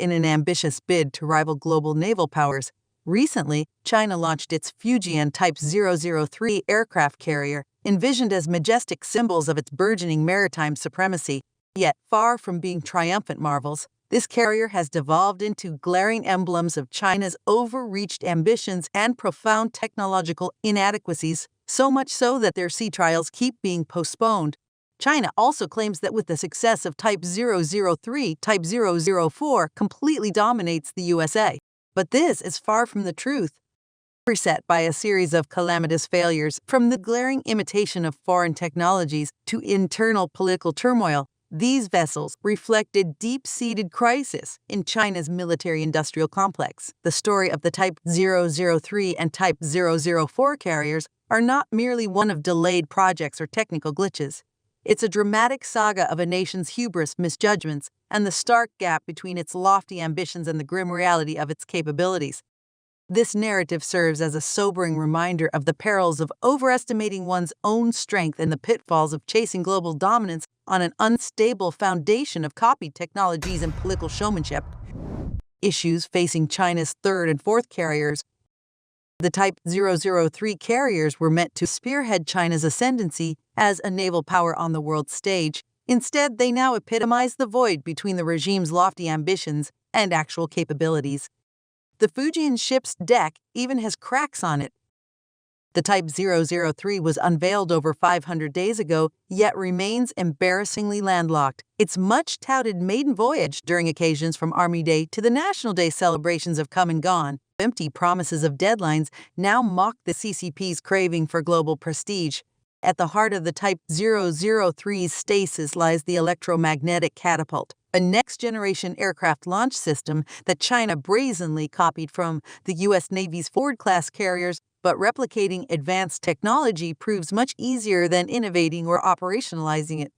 in an ambitious bid to rival global naval powers. Recently, China launched its Fujian Type 003 aircraft carrier, envisioned as majestic symbols of its burgeoning maritime supremacy. Yet, far from being triumphant marvels, this carrier has devolved into glaring emblems of China's overreached ambitions and profound technological inadequacies, so much so that their sea trials keep being postponed. China also claims that with the success of Type 003, Type 004 completely dominates the USA. But this is far from the truth. Beset by a series of calamitous failures, from the glaring imitation of foreign technologies to internal political turmoil, these vessels reflect a deep-seated crisis in China's military-industrial complex. The story of the Type 003 and Type 004 carriers are not merely one of delayed projects or technical glitches. It's a dramatic saga of a nation's hubris, misjudgments, and the stark gap between its lofty ambitions and the grim reality of its capabilities. This narrative serves as a sobering reminder of the perils of overestimating one's own strength and the pitfalls of chasing global dominance on an unstable foundation of copied technologies and political showmanship. Issues facing China's third and fourth carriers. The Type 003 carriers were meant to spearhead China's ascendancy as a naval power on the world stage. Instead, they now epitomize the void between the regime's lofty ambitions and actual capabilities. The Fujian ship's deck even has cracks on it. The Type 003 was unveiled over 500 days ago, yet remains embarrassingly landlocked. Its much-touted maiden voyage during occasions from Army Day to the National Day celebrations have come and gone. Empty promises of deadlines now mock the CCP's craving for global prestige. At the heart of the Type 003's stasis lies the electromagnetic catapult, a next-generation aircraft launch system that China brazenly copied from the U.S. Navy's Ford-class carriers, but replicating advanced technology proves much easier than innovating or operationalizing it.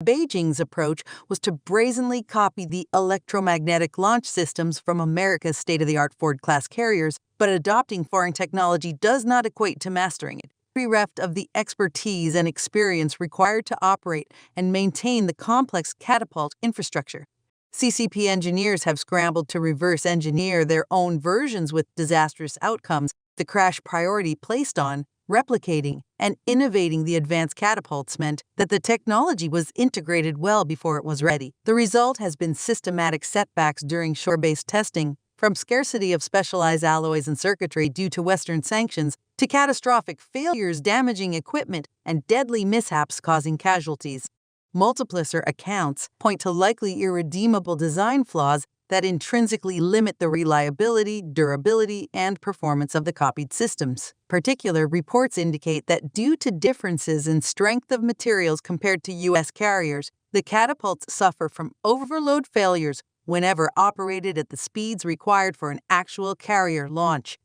Beijing's approach was to brazenly copy the electromagnetic launch systems from America's state-of-the-art Ford-class carriers, but adopting foreign technology does not equate to mastering it. Bereft of the expertise and experience required to operate and maintain the complex catapult infrastructure. CCP engineers have scrambled to reverse engineer their own versions with disastrous outcomes. The crash priority placed on replicating and innovating the advanced catapults meant that the technology was integrated well before it was ready. The result has been systematic setbacks during shore-based testing, from scarcity of specialized alloys and circuitry due to Western sanctions to catastrophic failures damaging equipment and deadly mishaps causing casualties. Multiplicer accounts point to likely irredeemable design flaws that intrinsically limit the reliability, durability, and performance of the copied systems. Particular reports indicate that due to differences in strength of materials compared to U.S. carriers, the catapults suffer from overload failures whenever operated at the speeds required for an actual carrier launch.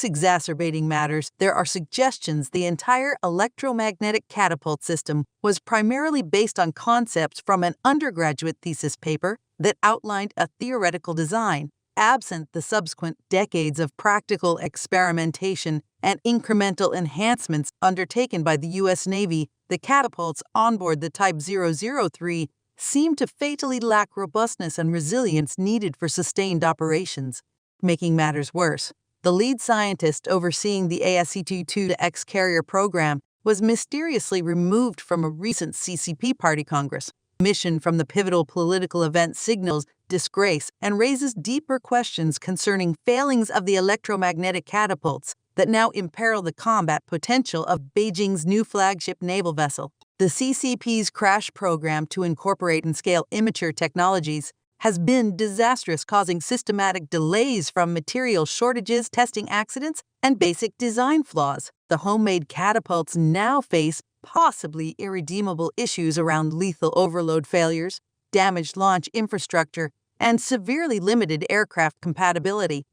Exacerbating matters, there are suggestions the entire electromagnetic catapult system was primarily based on concepts from an undergraduate thesis paper that outlined a theoretical design. Absent the subsequent decades of practical experimentation and incremental enhancements undertaken by the U.S. Navy, the catapults onboard the Type 003 seem to fatally lack robustness and resilience needed for sustained operations. Making matters worse, the lead scientist overseeing the ASC-22X carrier program was mysteriously removed from a recent CCP party congress. Mission from the pivotal political event signals disgrace and raises deeper questions concerning failings of the electromagnetic catapults that now imperil the combat potential of Beijing's new flagship naval vessel. The CCP's crash program to incorporate and scale immature technologies has been disastrous, causing systematic delays from material shortages, testing accidents, and basic design flaws. The homemade catapults now face possibly irredeemable issues around lethal overload failures, damaged launch infrastructure, and severely limited aircraft compatibility.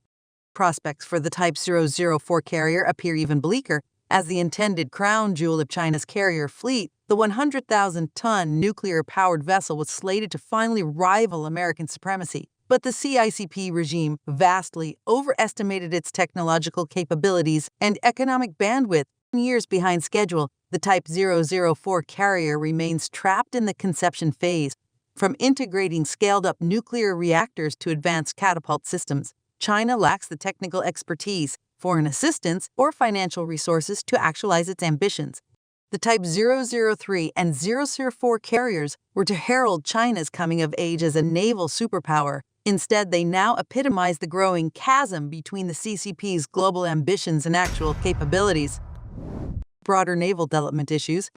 Prospects for the Type 004 carrier appear even bleaker. As the intended crown jewel of China's carrier fleet, the 100,000-ton nuclear-powered vessel was slated to finally rival American supremacy. But the CICP regime vastly overestimated its technological capabilities and economic bandwidth. Years behind schedule, the Type 004 carrier remains trapped in the conception phase. From integrating scaled-up nuclear reactors to advanced catapult systems, China lacks the technical expertise, foreign assistance, or financial resources to actualize its ambitions. The Type 003 and 004 carriers were to herald China's coming of age as a naval superpower. Instead, they now epitomize the growing chasm between the CCP's global ambitions and actual capabilities. Broader naval development issues.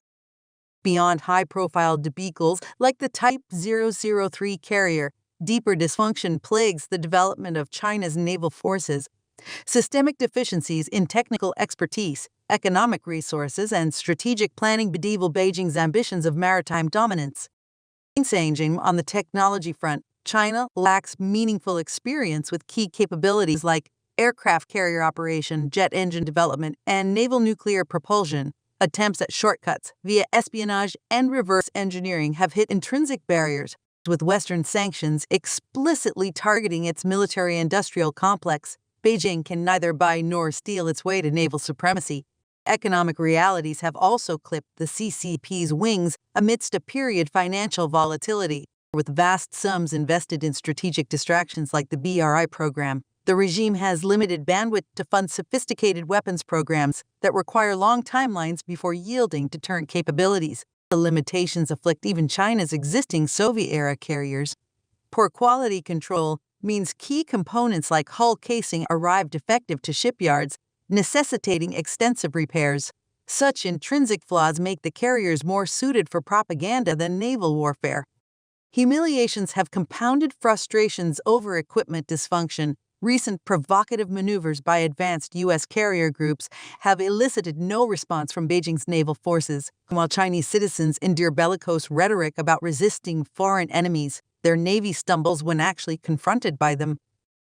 Beyond high-profile debacles like the Type 003 carrier, deeper dysfunction plagues the development of China's naval forces. Systemic deficiencies in technical expertise, economic resources, and strategic planning bedevil Beijing's ambitions of maritime dominance. On the technology front, China lacks meaningful experience with key capabilities like aircraft carrier operation, jet engine development, and naval nuclear propulsion. Attempts at shortcuts via espionage and reverse engineering have hit intrinsic barriers, with Western sanctions explicitly targeting its military-industrial complex. Beijing can neither buy nor steal its way to naval supremacy. Economic realities have also clipped the CCP's wings amidst a period of financial volatility. With vast sums invested in strategic distractions like the BRI program, the regime has limited bandwidth to fund sophisticated weapons programs that require long timelines before yielding deterrent capabilities. The limitations afflict even China's existing Soviet-era carriers. Poor quality control means key components like hull casing arrive defective to shipyards, necessitating extensive repairs. Such intrinsic flaws make the carriers more suited for propaganda than naval warfare. Humiliations have compounded frustrations over equipment dysfunction. Recent provocative maneuvers by advanced U.S. carrier groups have elicited no response from Beijing's naval forces. While Chinese citizens endure bellicose rhetoric about resisting foreign enemies, their navy stumbles when actually confronted by them.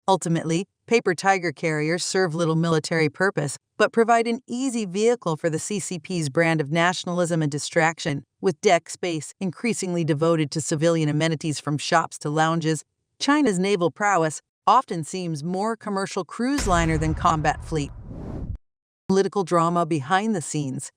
Ultimately, paper tiger carriers serve little military purpose, but provide an easy vehicle for the CCP's brand of nationalism and distraction. With deck space increasingly devoted to civilian amenities from shops to lounges, China's naval prowess often seems more commercial cruise liner than combat fleet. Political drama behind the scenes.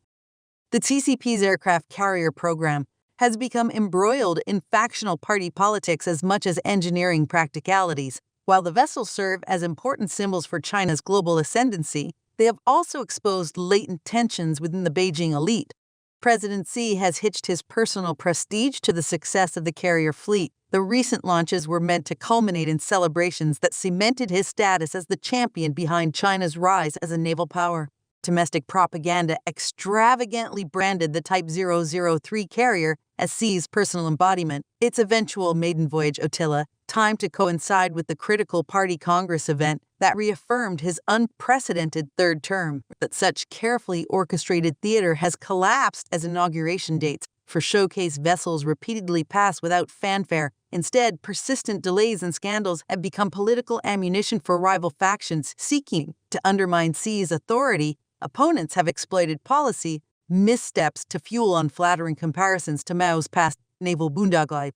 The CCP's aircraft carrier program has become embroiled in factional party politics as much as engineering practicalities. While the vessels serve as important symbols for China's global ascendancy, they have also exposed latent tensions within the Beijing elite. President Xi has hitched his personal prestige to the success of the carrier fleet. The recent launches were meant to culminate in celebrations that cemented his status as the champion behind China's rise as a naval power. Domestic propaganda extravagantly branded the Type 003 carrier as Xi's personal embodiment. Its eventual maiden voyage Otilla timed to coincide with the critical Party Congress event that reaffirmed his unprecedented third term. That such carefully orchestrated theater has collapsed as inauguration dates for showcase vessels repeatedly pass without fanfare. Instead, persistent delays and scandals have become political ammunition for rival factions seeking to undermine Xi's authority. Opponents have exploited policy missteps to fuel unflattering comparisons to Mao's past naval boondoggle.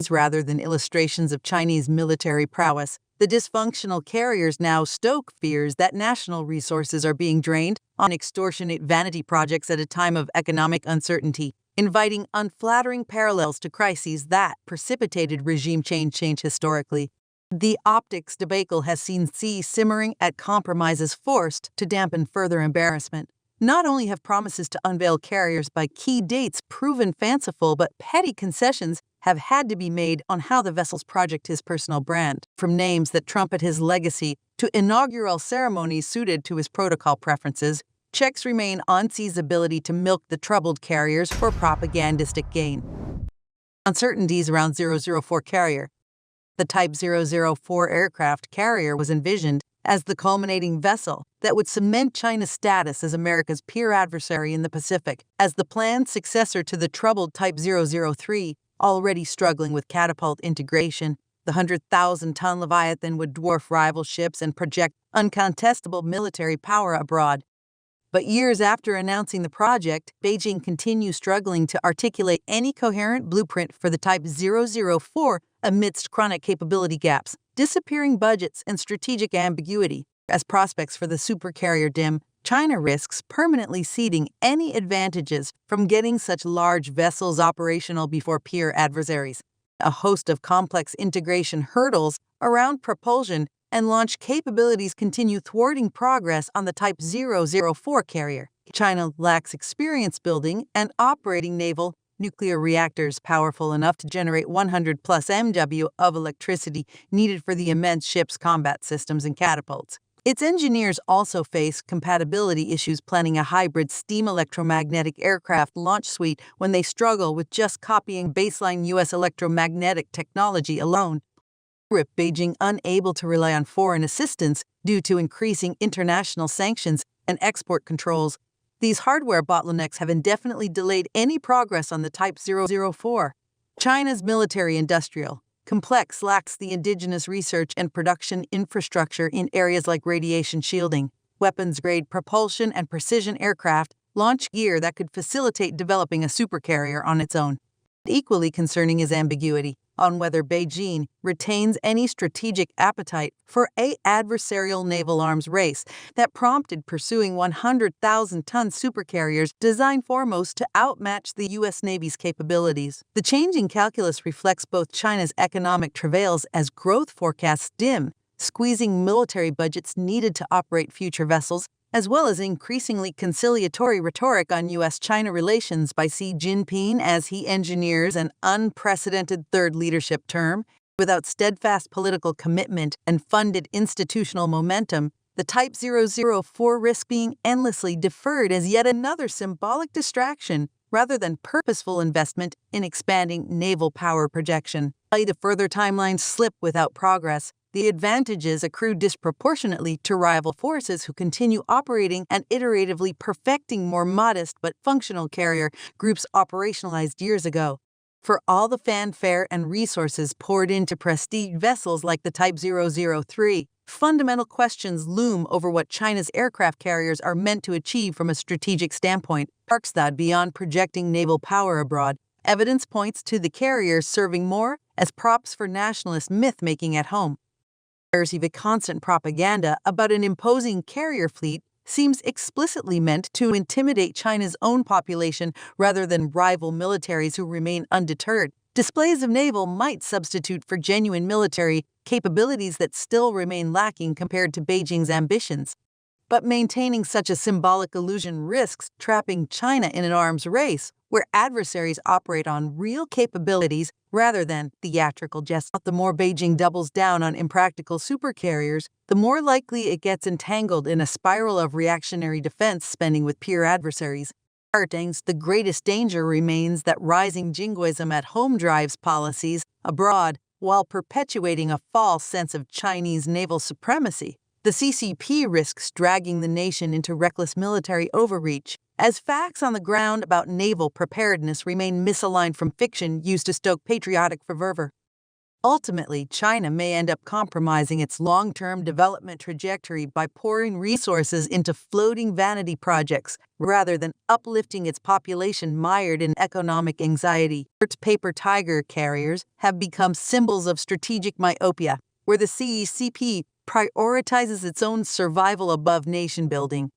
Rather than illustrations of Chinese military prowess, the dysfunctional carriers now stoke fears that national resources are being drained on extortionate vanity projects at a time of economic uncertainty, inviting unflattering parallels to crises that precipitated regime change historically. The optics debacle has seen Xi simmering at compromises forced to dampen further embarrassment. Not only have promises to unveil carriers by key dates proven fanciful, but petty concessions have had to be made on how the vessels project his personal brand, from names that trumpet his legacy to inaugural ceremonies suited to his protocol preferences. Checks remain on Xi's ability to milk the troubled carriers for propagandistic gain. Uncertainties around 004 carrier. The Type 004 aircraft carrier was envisioned as the culminating vessel that would cement China's status as America's peer adversary in the Pacific. As the planned successor to the troubled Type 003, already struggling with catapult integration, the 100,000-ton Leviathan would dwarf rival ships and project uncontestable military power abroad. But years after announcing the project, Beijing continues struggling to articulate any coherent blueprint for the Type 004 amidst chronic capability gaps, disappearing budgets, and strategic ambiguity. As prospects for the supercarrier dim, China risks permanently ceding any advantages from getting such large vessels operational before peer adversaries. A host of complex integration hurdles around propulsion and launch capabilities continue thwarting progress on the Type 004 carrier. China lacks experience building and operating naval nuclear reactors powerful enough to generate 100 plus MW of electricity needed for the immense ship's combat systems and catapults. Its engineers also face compatibility issues planning a hybrid steam electromagnetic aircraft launch suite when they struggle with just copying baseline U.S. electromagnetic technology alone. Beijing unable to rely on foreign assistance due to increasing international sanctions and export controls. These hardware bottlenecks have indefinitely delayed any progress on the Type 004. China's military-industrial complex lacks the indigenous research and production infrastructure in areas like radiation shielding, weapons-grade propulsion, and precision aircraft launch gear that could facilitate developing a supercarrier on its own. Equally concerning is ambiguity on whether Beijing retains any strategic appetite for an adversarial naval arms race that prompted pursuing 100,000-ton supercarriers designed foremost to outmatch the U.S. Navy's capabilities. The changing calculus reflects both China's economic travails as growth forecasts dim, squeezing military budgets needed to operate future vessels, as well as increasingly conciliatory rhetoric on U.S.-China relations by Xi Jinping as he engineers an unprecedented third leadership term. Without steadfast political commitment and funded institutional momentum, the Type 004 risks being endlessly deferred as yet another symbolic distraction rather than purposeful investment in expanding naval power projection. The further timelines slip without progress, the advantages accrue disproportionately to rival forces who continue operating and iteratively perfecting more modest but functional carrier groups operationalized years ago. For all the fanfare and resources poured into prestige vessels like the Type 003, fundamental questions loom over what China's aircraft carriers are meant to achieve from a strategic standpoint. That beyond projecting naval power abroad, evidence points to the carriers serving more as props for nationalist myth-making at home. The constant propaganda about an imposing carrier fleet seems explicitly meant to intimidate China's own population rather than rival militaries who remain undeterred. Displays of naval might substitute for genuine military capabilities that still remain lacking compared to Beijing's ambitions. But maintaining such a symbolic illusion risks trapping China in an arms race where adversaries operate on real capabilities rather than theatrical jests. The more Beijing doubles down on impractical supercarriers, the more likely it gets entangled in a spiral of reactionary defense spending with peer adversaries. The greatest danger remains that rising jingoism at home drives policies abroad while perpetuating a false sense of Chinese naval supremacy. The CCP risks dragging the nation into reckless military overreach, as facts on the ground about naval preparedness remain misaligned from fiction used to stoke patriotic fervor. Ultimately, China may end up compromising its long-term development trajectory by pouring resources into floating vanity projects rather than uplifting its population mired in economic anxiety. Paper tiger carriers have become symbols of strategic myopia, where the CCP prioritizes its own survival above nation building.